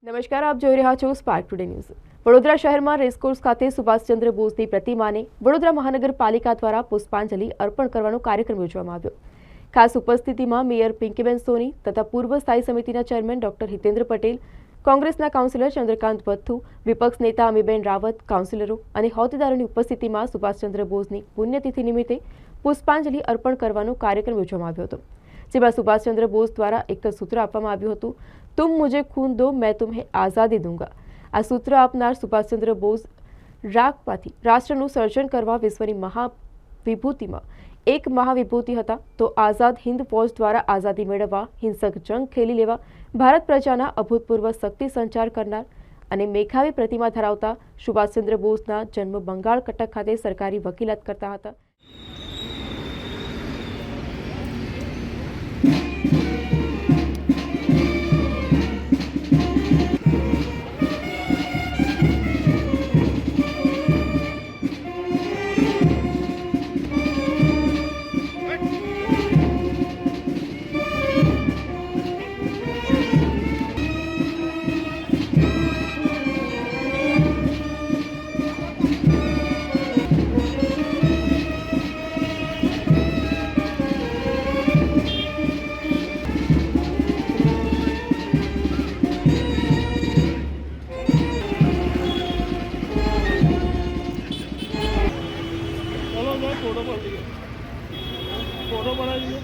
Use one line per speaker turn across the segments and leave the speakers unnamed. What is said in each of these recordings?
નમસ્કાર, આપ જોઈ રહ્યા છો સ્પાર્ક ટુડે ન્યૂઝ। વડોદરા શહેરમાં રેસકોર્સ ખાતે સુભાષચંદ્ર બોઝની પ્રતિમાને વડોદરા મહાનગરપાલિકા દ્વારા પુષ્પાંજલિ અર્પણ કરવાનો કાર્યક્રમ યોજવામાં આવ્યો। ખાસ ઉપસ્થિતિમાં મેયર પિંકીબેન સોની તથા પૂર્વ સ્થાયી સમિતિના ચેરમેન ડોક્ટર હિતેન્દ્ર પટેલ, કોંગ્રેસના કાઉન્સિલર ચંદ્રકાંત ભથ્થુ, વિપક્ષ નેતા અમીબેન રાવત, કાઉન્સિલરો અને હોદ્દેદારોની ઉપસ્થિતિમાં સુભાષચંદ્ર બોઝની પુણ્યતિથિ નિમિત્તે પુષ્પાંજલિ અર્પણ કરવાનો કાર્યક્રમ યોજવામાં આવ્યો હતો, જેમાં સુભાષચંદ્ર બોઝ દ્વારા એક સૂત્ર આપવામાં આવ્યું હતું, तुम मुझे खून दो मैं तुम्हें आज़ादी दूंगा। आ सूत्र आपनार सुभाषचंद्र बोस राखमांथी राष्ट्रનું સર્જન કરવા વિશ્વની મહાવિભૂતિમાં એક મહાવિભૂતિ હતા, તો આઝાદ હિન્દ ફૌજ દ્વારા આઝાદી મેળવવા હિંસક જંગ ખેલી લેવા ભારત પ્રજાના અભૂતપૂર્વ શક્તિ સંચાર કરનાર અને મેઘાવી પ્રતિમા ધરાવતા સુભાષચંદ્ર બોઝના જન્મ બંગાળ કટક ખાતે સરકારી વકીલાત કરતા હતા।
फोटो बना लीजिए।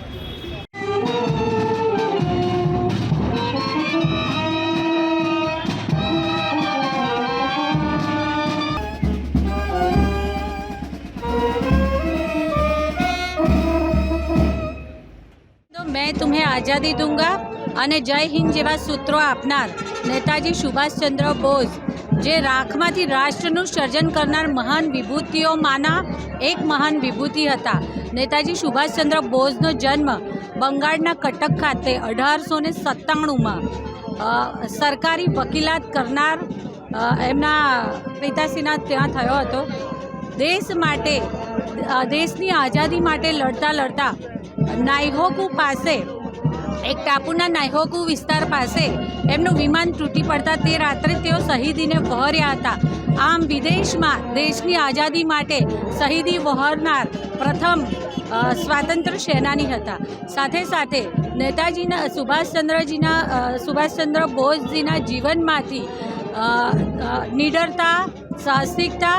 तो मैं तुम्हें आज़ादी दूंगा અને જય હિન્દ જેવા સૂત્રો આપનાર નેતાજી સુભાષચંદ્ર બોઝ, જે રાખમાંથી રાષ્ટ્રનું સર્જન કરનાર મહાન વિભૂતિઓમાંના એક મહાન વિભૂતિ હતા। નેતાજી સુભાષચંદ્ર બોઝનો જન્મ બંગાળના કટક ખાતે 1897માં સરકારી વકીલાત કરનાર એમના પિતાશ્રીના ત્યાં થયો હતો। દેશ માટે, દેશની આઝાદી માટે લડતા લડતા નાઇહોકુ પાસે, એક ટાપુના નાઇહોકુ વિસ્તાર પાસે એમનું વિમાન તૂટી પડતા તે રાત્રે તેઓ શહીદીને વહોર્યા હતા। આમ વિદેશમાં દેશની આઝાદી માટે શહીદી વહોરનાર પ્રથમ સ્વાતંત્ર્ય સેનાની હતા। સાથે સાથે નેતાજીના સુભાષચંદ્ર બોઝજીના જીવનમાંથી નિડરતા, સાહસિકતા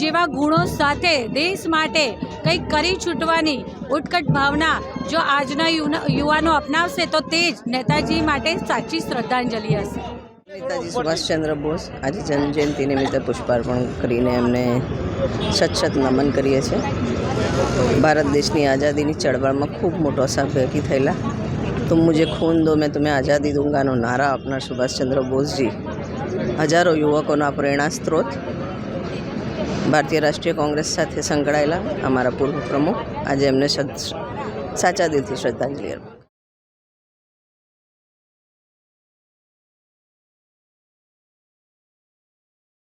જેવા ગુણો સાથે દેશ માટે કંઈક કરી છૂટવાની ઉત્કટ ભાવના જો આજના યુવાનો અપનાવશે તો તે જ નેતાજી માટે સાચી શ્રદ્ધાંજલિ હશે।
નેતાજી સુભાષચંદ્ર બોઝ આજે જન્મજયંતિ નિમિત્તે પુષ્પાર્પણ કરીને એમને સત નમન કરીએ છીએ। ભારત દેશની આઝાદીની ચળવળમાં ખૂબ મોટો સહભાગી થયેલા તુમ મુझे खून दो मैं तुम्हें आज़ादी दूंगाનો નારા આપનાર સુભાષચંદ્ર બોઝજી હજારો યુવકોના પ્રેરણા સ્ત્રોત, ભારતીય રાષ્ટ્રીય કોંગ્રેસ સાથે સંકળાયેલા અમારા પૂર્વ પ્રમુખ, આજે એમને સાચા દિલથી શ્રદ્ધાંજલિ અર્પણ।